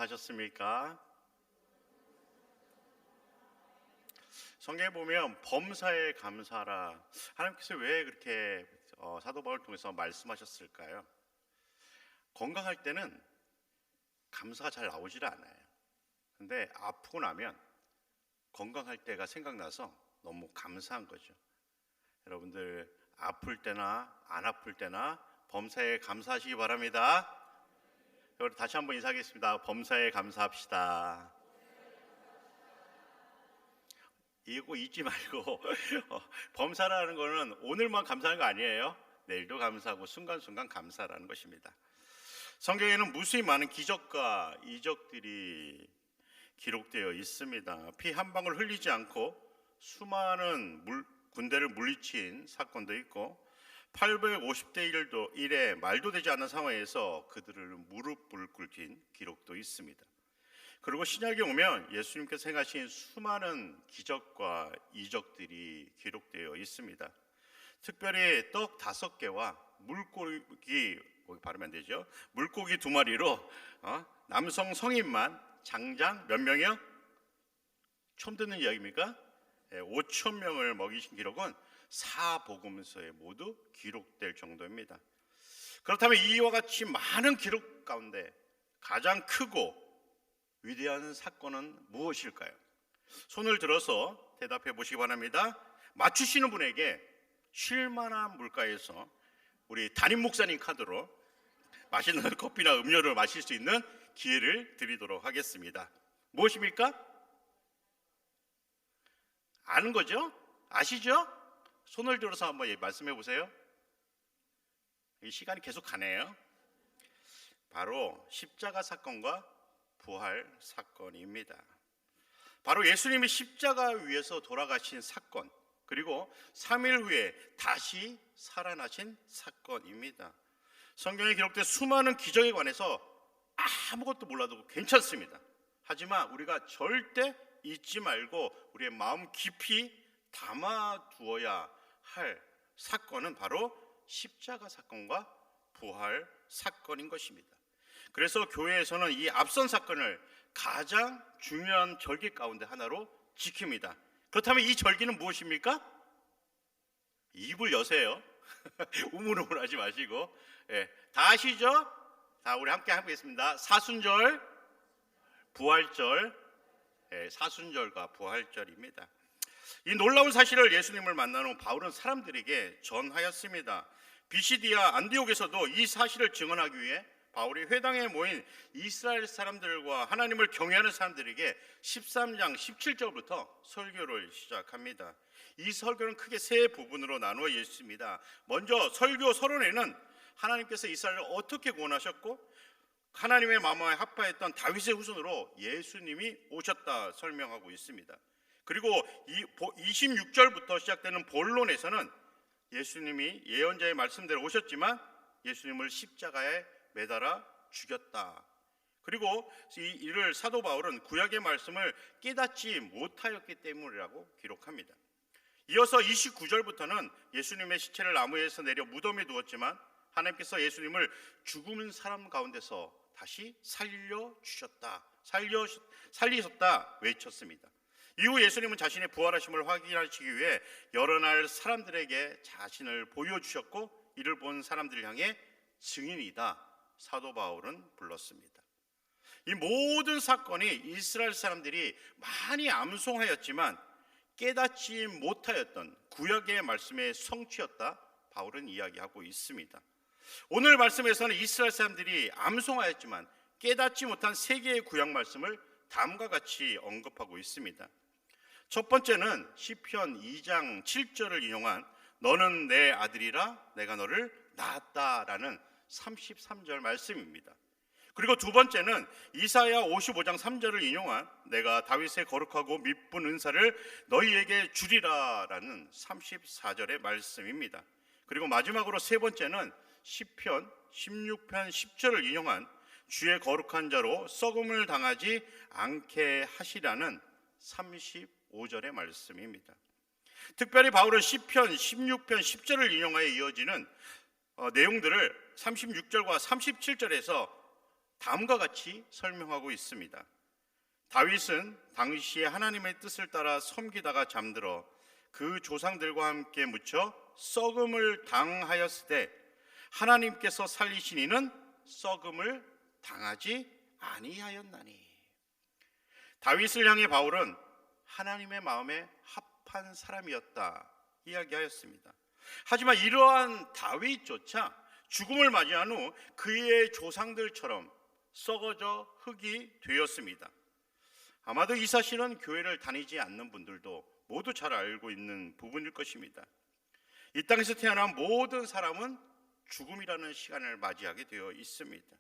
하셨습니까? 성경에 보면 범사에 감사라. 하나님께서 왜 그렇게 사도 바울을 통해서 말씀하셨을까요? 건강할 때는 감사가 잘 나오질 않아요. 근데 아프고 나면 건강할 때가 생각나서 너무 감사한 거죠. 여러분들 아플 때나 안 아플 때나 범사에 감사하시기 바랍니다. 여러분 다시 한번 인사하겠습니다. 범사에 감사합시다. 이거 잊지 말고 범사라는 거는 오늘만 감사하는 거 아니에요. 내일도 감사하고 순간순간 감사라는 것입니다. 성경에는 무수히 많은 기적과 이적들이 기록되어 있습니다. 피 한 방울 흘리지 않고 수많은 군대를 물리친 사건도 있고 850대 1에 말도 되지 않는 상황에서 그들을 무릎을 꿇힌 기록도 있습니다. 그리고 신약에 오면 예수님께서 행하신 수많은 기적과 이적들이 기록되어 있습니다. 특별히 떡 5개와 물고기, 발음이 안 되죠? 물고기 2마리로 남성 성인만 장장 몇 명이요? 처음 듣는 이야기입니까? 5천 명을 먹이신 기록은 사복음서에 모두 기록될 정도입니다. 그렇다면 이와 같이 많은 기록 가운데 가장 크고 위대한 사건은 무엇일까요? 손을 들어서 대답해 보시기 바랍니다. 맞추시는 분에게 쉴만한 물가에서 우리 담임 목사님 카드로 맛있는 커피나 음료를 마실 수 있는 기회를 드리도록 하겠습니다. 무엇입니까? 아는 거죠? 아시죠? 손을 들어서 한번 말씀해 보세요. 이 시간이 계속 가네요. 바로 십자가 사건과 부활 사건입니다. 바로 예수님이 십자가 위에서 돌아가신 사건, 그리고 3일 후에 다시 살아나신 사건입니다. 성경에 기록된 수많은 기적에 관해서 아무것도 몰라도 괜찮습니다. 하지만 우리가 절대 잊지 말고 우리의 마음 깊이 담아두어야 할 사건은 바로 십자가 사건과 부활 사건인 것입니다. 그래서 교회에서는 이 앞선 사건을 가장 중요한 절기 가운데 하나로 지킵니다. 그렇다면 이 절기는 무엇입니까? 입을 여세요. 우물우물하지 마시고, 다 아시죠? 다 우리 함께 하겠습니다. 사순절, 부활절, 사순절과 부활절입니다. 이 놀라운 사실을 예수님을 만난 후 바울은 사람들에게 전하였습니다. 비시디아 안디옥에서도 이 사실을 증언하기 위해 바울이 회당에 모인 이스라엘 사람들과 하나님을 경외하는 사람들에게 13장 17절부터 설교를 시작합니다. 이 설교는 크게 세 부분으로 나누어 있습니다. 먼저 설교 서론에는 하나님께서 이스라엘을 어떻게 구원하셨고 하나님의 마음에 합하였던 다윗의 후손으로 예수님이 오셨다 설명하고 있습니다. 그리고 26절부터 시작되는 본론에서는 예수님이 예언자의 말씀대로 오셨지만 예수님을 십자가에 매달아 죽였다. 그리고 이를 사도 바울은 구약의 말씀을 깨닫지 못하였기 때문이라고 기록합니다. 이어서 29절부터는 예수님의 시체를 나무에서 내려 무덤에 두었지만 하나님께서 예수님을 죽은 사람 가운데서 다시 살리셨다 외쳤습니다. 이후 예수님은 자신의 부활하심을 확인하시기 위해 여러 날 사람들에게 자신을 보여주셨고 이를 본 사람들을 향해 증인이다 사도 바울은 불렀습니다. 이 모든 사건이 이스라엘 사람들이 많이 암송하였지만 깨닫지 못하였던 구약의 말씀의 성취였다 바울은 이야기하고 있습니다. 오늘 말씀에서는 이스라엘 사람들이 암송하였지만 깨닫지 못한 세 개의 구약 말씀을 다음과 같이 언급하고 있습니다. 첫 번째는 시편 2장 7절을 인용한 너는 내 아들이라 내가 너를 낳았다라는 33절 말씀입니다. 그리고 두 번째는 이사야 55장 3절을 인용한 내가 다윗의 거룩하고 미쁜 은사를 너희에게 주리라라는 34절의 말씀입니다. 그리고 마지막으로 세 번째는 시편 16편 10절을 인용한 주의 거룩한 자로 썩음을 당하지 않게 하시라는 35절의 말씀입니다. 특별히 바울은 시편 16편 10절을 인용하여 이어지는 내용들을 36절과 37절에서 다음과 같이 설명하고 있습니다. 다윗은 당시에 하나님의 뜻을 따라 섬기다가 잠들어 그 조상들과 함께 묻혀 썩음을 당하였을 때 하나님께서 살리신 이는 썩음을 당하지 아니하였나니. 다윗을 향해 바울은 하나님의 마음에 합한 사람이었다 이야기하였습니다. 하지만 이러한 다윗조차 죽음을 맞이한 후 그의 조상들처럼 썩어져 흙이 되었습니다. 아마도 이 사실은 교회를 다니지 않는 분들도 모두 잘 알고 있는 부분일 것입니다. 이 땅에서 태어난 모든 사람은 죽음이라는 시간을 맞이하게 되어 있습니다.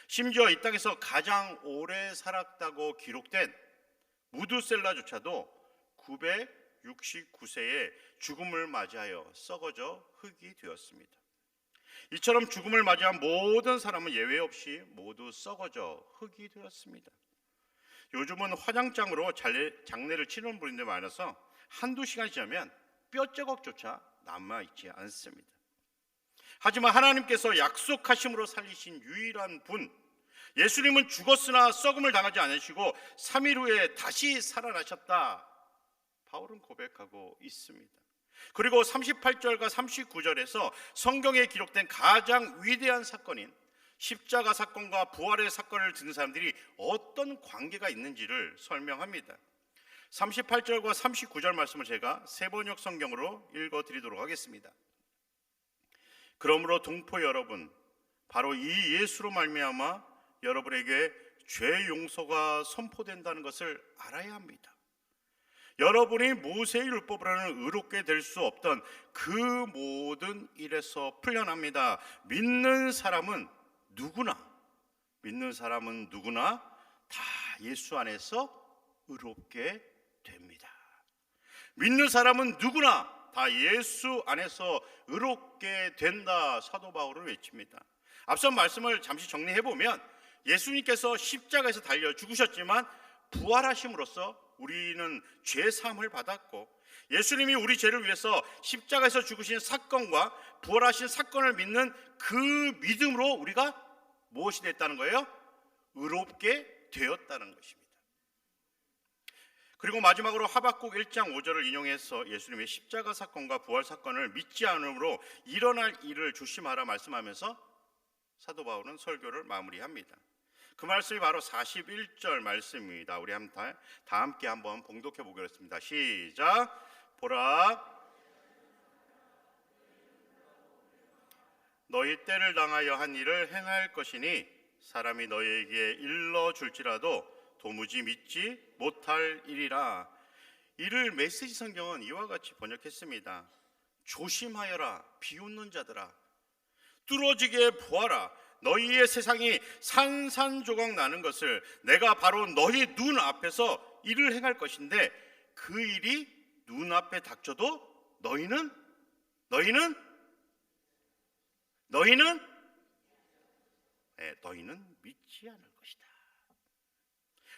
심지어 이 땅에서 가장 오래 살았다고 기록된 무두셀라조차도 969세에 죽음을 맞이하여 썩어져 흙이 되었습니다. 이처럼 죽음을 맞이한 모든 사람은 예외 없이 모두 썩어져 흙이 되었습니다. 요즘은 화장장으로 장례를 치르는 분들이 많아서 한두 시간 지나면 뼈자국조차 남아있지 않습니다. 하지만 하나님께서 약속하심으로 살리신 유일한 분, 예수님은 죽었으나 썩음을 당하지 않으시고 3일 후에 다시 살아나셨다, 바울은 고백하고 있습니다. 그리고 38절과 39절에서 성경에 기록된 가장 위대한 사건인 십자가 사건과 부활의 사건을 듣는 사람들이 어떤 관계가 있는지를 설명합니다. 38절과 39절 말씀을 제가 세번역 성경으로 읽어드리도록 하겠습니다. 그러므로 동포 여러분, 바로 이 예수로 말미암아 여러분에게 죄 용서가 선포된다는 것을 알아야 합니다. 여러분이 모세의 율법으로는 의롭게 될 수 없던 그 모든 일에서 풀려납니다. 믿는 사람은 누구나 다 예수 안에서 의롭게 됩니다. 믿는 사람은 누구나 다 예수 안에서 의롭게 된다, 사도 바울은 외칩니다. 앞선 말씀을 잠시 정리해 보면 예수님께서 십자가에서 달려 죽으셨지만 부활하심으로써 우리는 죄 사함을 받았고, 예수님이 우리 죄를 위해서 십자가에서 죽으신 사건과 부활하신 사건을 믿는 그 믿음으로 우리가 무엇이 됐다는 거예요? 의롭게 되었다는 것입니다. 그리고 마지막으로 하박국 1장 5절을 인용해서 예수님의 십자가 사건과 부활 사건을 믿지 않으므로 일어날 일을 조심하라 말씀하면서 사도 바울은 설교를 마무리합니다. 그 말씀이 바로 41절 말씀입니다. 우리 다 함께 한번 봉독해 보겠습니다. 시작. 보라, 너희 때를 당하여 한 일을 행할 것이니 사람이 너희에게 일러줄지라도 도무지 믿지 못할 일이라. 이를 메시지 성경은 이와 같이 번역했습니다. 조심하여라, 비웃는 자들아. 뚫어지게 보아라. 너희의 세상이 산산조각 나는 것을 내가 바로 너희 눈앞에서 일을 행할 것인데 그 일이 눈앞에 닥쳐도 너희는 믿지 않을 것이다.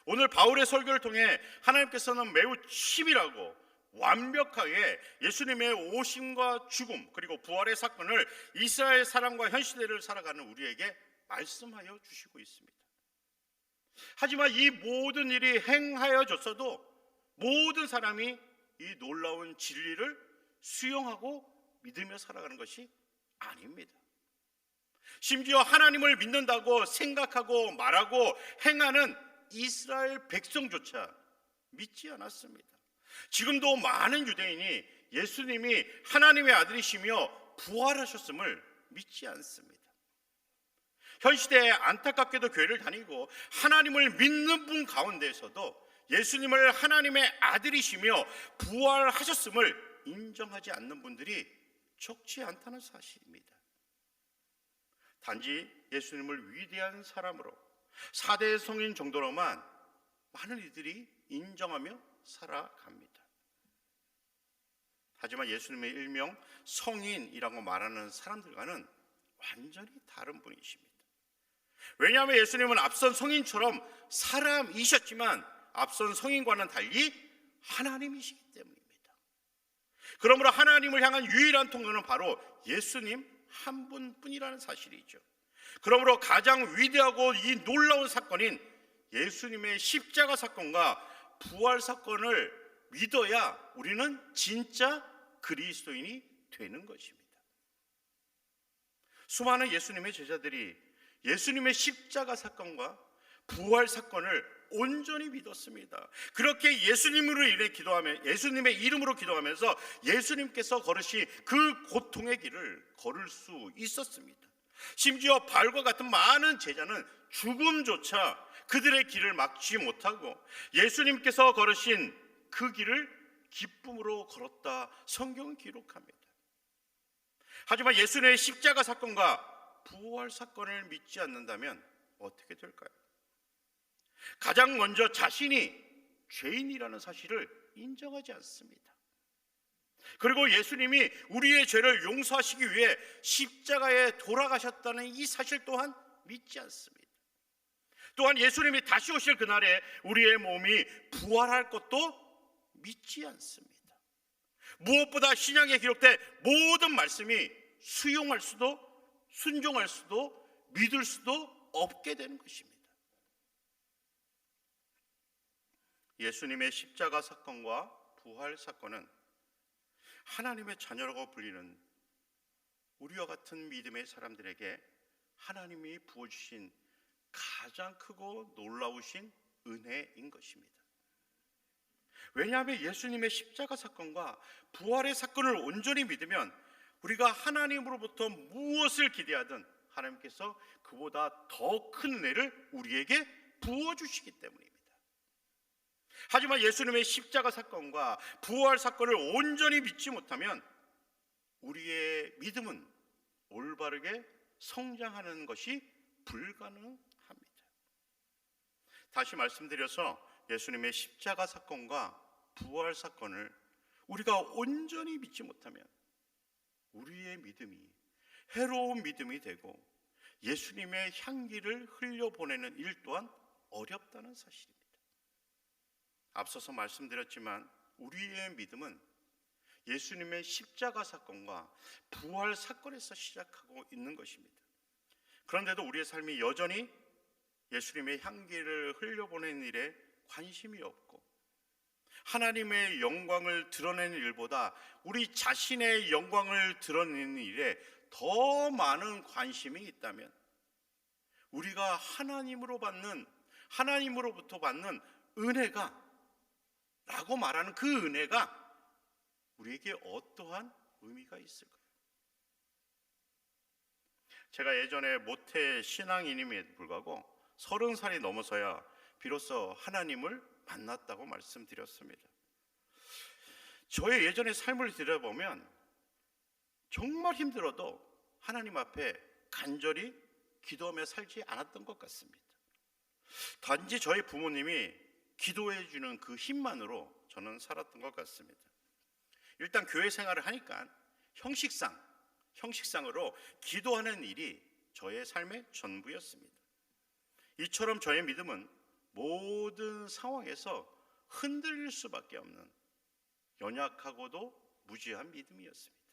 오늘 바울의 설교를 통해 하나님께서는 매우 치밀하고 완벽하게 예수님의 오심과 죽음 그리고 부활의 사건을 이스라엘 사람과 현 시대를 살아가는 우리에게 말씀하여 주시고 있습니다. 하지만 이 모든 일이 행하여졌어도 모든 사람이 이 놀라운 진리를 수용하고 믿으며 살아가는 것이 아닙니다. 심지어 하나님을 믿는다고 생각하고 말하고 행하는 이스라엘 백성조차 믿지 않았습니다. 지금도 많은 유대인이 예수님이 하나님의 아들이시며 부활하셨음을 믿지 않습니다. 현 시대에 안타깝게도 교회를 다니고 하나님을 믿는 분 가운데에서도 예수님을 하나님의 아들이시며 부활하셨음을 인정하지 않는 분들이 적지 않다는 사실입니다. 단지 예수님을 위대한 사람으로 4대 성인 정도로만 많은 이들이 인정하며 살아갑니다. 하지만 예수님의 일명 성인이라고 말하는 사람들과는 완전히 다른 분이십니다. 왜냐하면 예수님은 앞선 성인처럼 사람이셨지만 앞선 성인과는 달리 하나님이시기 때문입니다. 그러므로 하나님을 향한 유일한 통로는 바로 예수님 한 분뿐이라는 사실이죠. 그러므로 가장 위대하고 이 놀라운 사건인 예수님의 십자가 사건과 부활 사건을 믿어야 우리는 진짜 그리스도인이 되는 것입니다. 수많은 예수님의 제자들이 예수님의 십자가 사건과 부활 사건을 온전히 믿었습니다. 그렇게 예수님으로 인해 예수님의 이름으로 기도하면서 예수님께서 걸으신 그 고통의 길을 걸을 수 있었습니다. 심지어 바울과 같은 많은 제자는 죽음조차 그들의 길을 막지 못하고 예수님께서 걸으신 그 길을 기쁨으로 걸었다 성경은 기록합니다. 하지만 예수님의 십자가 사건과 부활 사건을 믿지 않는다면 어떻게 될까요? 가장 먼저 자신이 죄인이라는 사실을 인정하지 않습니다. 그리고 예수님이 우리의 죄를 용서하시기 위해 십자가에 돌아가셨다는 이 사실 또한 믿지 않습니다. 또한 예수님이 다시 오실 그날에 우리의 몸이 부활할 것도 믿지 않습니다. 무엇보다 신약에 기록된 모든 말씀이 수용할 수도 순종할 수도 믿을 수도 없게 되는 것입니다. 예수님의 십자가 사건과 부활 사건은 하나님의 자녀라고 불리는 우리와 같은 믿음의 사람들에게 하나님이 부어주신 가장 크고 놀라우신 은혜인 것입니다. 왜냐하면 예수님의 십자가 사건과 부활의 사건을 온전히 믿으면 우리가 하나님으로부터 무엇을 기대하든 하나님께서 그보다 더 큰 은혜를 우리에게 부어주시기 때문입니다. 하지만 예수님의 십자가 사건과 부활 사건을 온전히 믿지 못하면 우리의 믿음은 올바르게 성장하는 것이 불가능합니다. 다시 말씀드려서 예수님의 십자가 사건과 부활 사건을 우리가 온전히 믿지 못하면 우리의 믿음이 해로운 믿음이 되고 예수님의 향기를 흘려보내는 일 또한 어렵다는 사실입니다. 앞서서 말씀드렸지만 우리의 믿음은 예수님의 십자가 사건과 부활 사건에서 시작하고 있는 것입니다. 그런데도 우리의 삶이 여전히 예수님의 향기를 흘려보내는 일에 관심이 없고 하나님의 영광을 드러내는 일보다 우리 자신의 영광을 드러내는 일에 더 많은 관심이 있다면 우리가 하나님으로부터 받는 은혜가 라고 말하는 그 은혜가 우리에게 어떠한 의미가 있을까요? 제가 예전에 모태 신앙인임에도 불구하고 30살이 넘어서야 비로소 하나님을 만났다고 말씀드렸습니다. 저의 예전의 삶을 들여보면 정말 힘들어도 하나님 앞에 간절히 기도하며 살지 않았던 것 같습니다. 단지 저희 부모님이 기도해 주는 그 힘만으로 저는 살았던 것 같습니다. 일단 교회 생활을 하니까 형식상으로 기도하는 일이 저의 삶의 전부였습니다. 이처럼 저의 믿음은 모든 상황에서 흔들릴 수밖에 없는 연약하고도 무지한 믿음이었습니다.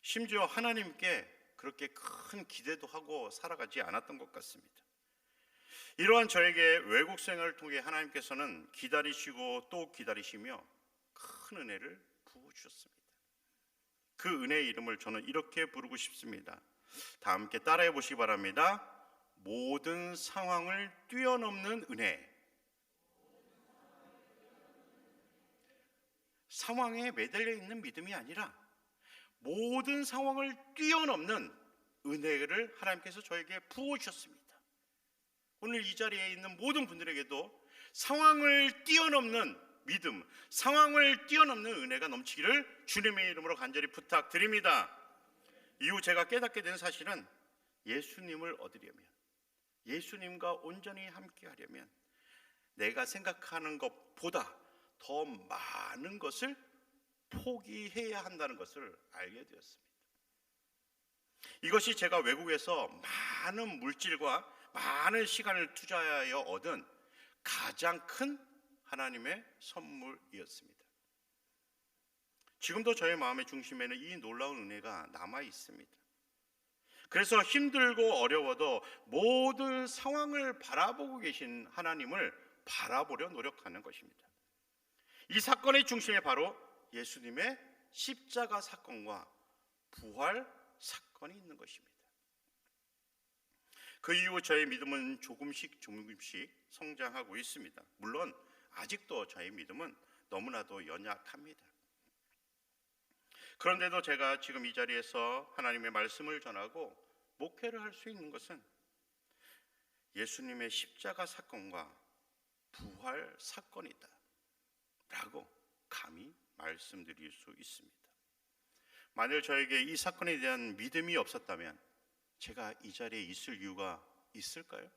심지어 하나님께 그렇게 큰 기대도 하고 살아가지 않았던 것 같습니다. 이러한 저에게 외국 생활을 통해 하나님께서는 기다리시고 또 기다리시며 큰 은혜를 부어주셨습니다. 그 은혜의 이름을 저는 이렇게 부르고 싶습니다. 다 함께 따라해 보시기 바랍니다. 모든 상황을 뛰어넘는 은혜. 상황에 매달려 있는 믿음이 아니라 모든 상황을 뛰어넘는 은혜를 하나님께서 저에게 부어주셨습니다. 오늘 이 자리에 있는 모든 분들에게도 상황을 뛰어넘는 믿음, 상황을 뛰어넘는 은혜가 넘치기를 주님의 이름으로 간절히 부탁드립니다. 이후 제가 깨닫게 된 사실은 예수님을 얻으려면, 예수님과 온전히 함께 하려면 내가 생각하는 것보다 더 많은 것을 포기해야 한다는 것을 알게 되었습니다. 이것이 제가 외국에서 많은 물질과 많은 시간을 투자하여 얻은 가장 큰 하나님의 선물이었습니다. 지금도 저의 마음의 중심에는 이 놀라운 은혜가 남아 있습니다. 그래서 힘들고 어려워도 모든 상황을 바라보고 계신 하나님을 바라보려 노력하는 것입니다. 이 사건의 중심에 바로 예수님의 십자가 사건과 부활 사건이 있는 것입니다. 그 이후 저의 믿음은 조금씩 성장하고 있습니다. 물론 아직도 저의 믿음은 너무나도 연약합니다. 그런데도 제가 지금 이 자리에서 하나님의 말씀을 전하고 목회를 할 수 있는 것은 예수님의 십자가 사건과 부활 사건이다 라고 감히 말씀드릴 수 있습니다. 만일 저에게 이 사건에 대한 믿음이 없었다면 제가 이 자리에 있을 이유가 있을까요?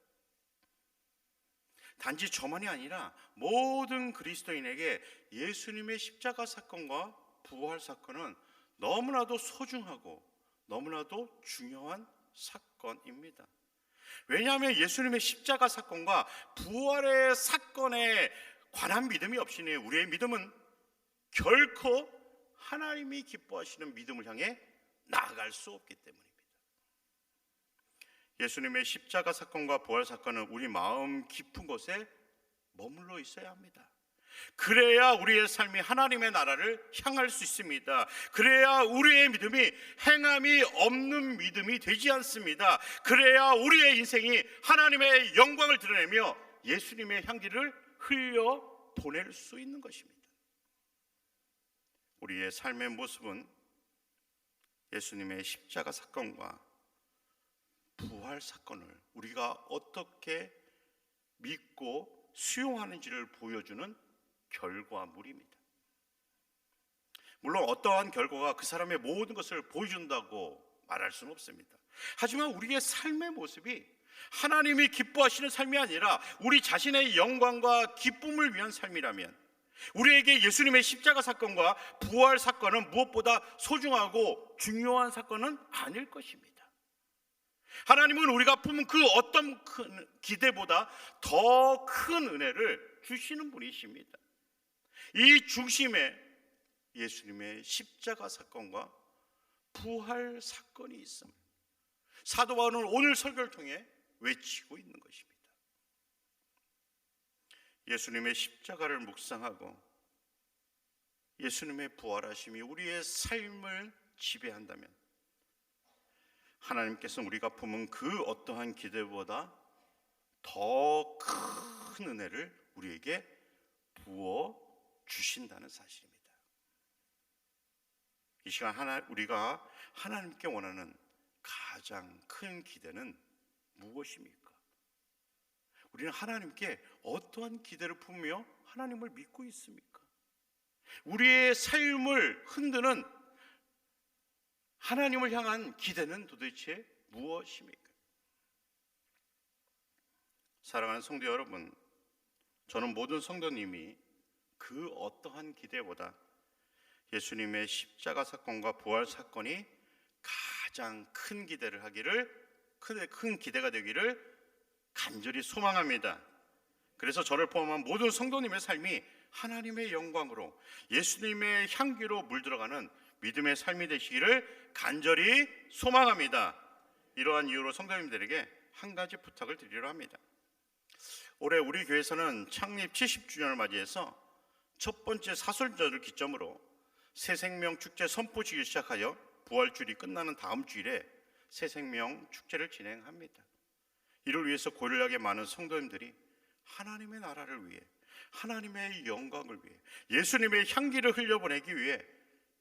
단지 저만이 아니라 모든 그리스도인에게 예수님의 십자가 사건과 부활 사건은 너무나도 소중하고 너무나도 중요한 사건입니다. 왜냐하면 예수님의 십자가 사건과 부활의 사건에 관한 믿음이 없이는 우리의 믿음은 결코 하나님이 기뻐하시는 믿음을 향해 나아갈 수 없기 때문입니다. 예수님의 십자가 사건과 부활 사건은 우리 마음 깊은 곳에 머물러 있어야 합니다. 그래야 우리의 삶이 하나님의 나라를 향할 수 있습니다. 그래야 우리의 믿음이 행함이 없는 믿음이 되지 않습니다. 그래야 우리의 인생이 하나님의 영광을 드러내며 예수님의 향기를 흘려 보낼 수 있는 것입니다. 우리의 삶의 모습은 예수님의 십자가 사건과 부활 사건을 우리가 어떻게 믿고 수용하는지를 보여주는 결과물입니다. 물론 어떠한 결과가 그 사람의 모든 것을 보여준다고 말할 수는 없습니다. 하지만 우리의 삶의 모습이 하나님이 기뻐하시는 삶이 아니라 우리 자신의 영광과 기쁨을 위한 삶이라면 우리에게 예수님의 십자가 사건과 부활 사건은 무엇보다 소중하고 중요한 사건은 아닐 것입니다. 하나님은 우리가 품은 그 어떤 큰 기대보다 더 큰 은혜를 주시는 분이십니다. 이 중심에 예수님의 십자가 사건과 부활 사건이 있습니다. 사도 바울은 오늘 설교를 통해 외치고 있는 것입니다. 예수님의 십자가를 묵상하고 예수님의 부활하심이 우리의 삶을 지배한다면 하나님께서는 우리가 품은 그 어떠한 기대보다 더 큰 은혜를 우리에게 부어 주신다는 사실입니다. 이 시간 우리가 하나님께 원하는 가장 큰 기대는 무엇입니까? 우리는 하나님께 어떠한 기대를 품으며 하나님을 믿고 있습니까? 우리의 삶을 흔드는 하나님을 향한 기대는 도대체 무엇입니까? 사랑하는 성도 여러분, 저는 모든 성도님이 그 어떠한 기대보다 예수님의 십자가 사건과 부활 사건이 가장 큰 기대를 하기를, 큰 기대가 되기를 간절히 소망합니다. 그래서 저를 포함한 모든 성도님의 삶이 하나님의 영광으로 예수님의 향기로 물들어가는 믿음의 삶이 되시기를 간절히 소망합니다. 이러한 이유로 성도님들에게 한 가지 부탁을 드리려 합니다. 올해 우리 교회에서는 창립 70주년을 맞이해서 첫 번째 사순절을 기점으로 새생명 축제 선포식을 시작하여 부활주일이 끝나는 다음 주일에 새생명 축제를 진행합니다. 이를 위해서 고려하게 많은 성도님들이 하나님의 나라를 위해, 하나님의 영광을 위해, 예수님의 향기를 흘려보내기 위해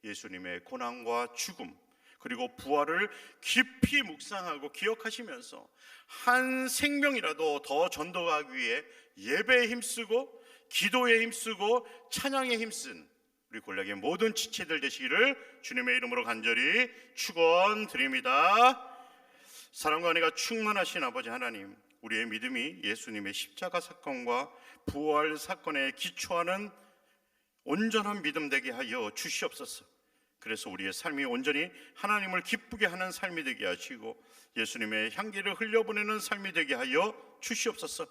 예수님의 고난과 죽음 그리고 부활을 깊이 묵상하고 기억하시면서 한 생명이라도 더 전도하기 위해 예배에 힘쓰고 기도에 힘쓰고 찬양에 힘쓴 우리 골략의 모든 지체들 되시기를 주님의 이름으로 간절히 축원드립니다. 사랑과 은혜가 충만하신 아버지 하나님, 우리의 믿음이 예수님의 십자가 사건과 부활 사건에 기초하는 온전한 믿음 되게 하여 주시옵소서. 그래서 우리의 삶이 온전히 하나님을 기쁘게 하는 삶이 되게 하시고 예수님의 향기를 흘려보내는 삶이 되게 하여 주시옵소서.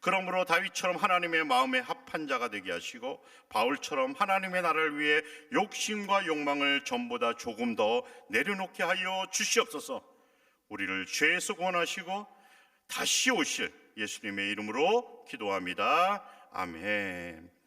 그러므로 다윗처럼 하나님의 마음에 합한 자가 되게 하시고 바울처럼 하나님의 나라를 위해 욕심과 욕망을 전보다 조금 더 내려놓게 하여 주시옵소서. 우리를 죄에서 구원하시고 다시 오실 예수님의 이름으로 기도합니다. 아멘.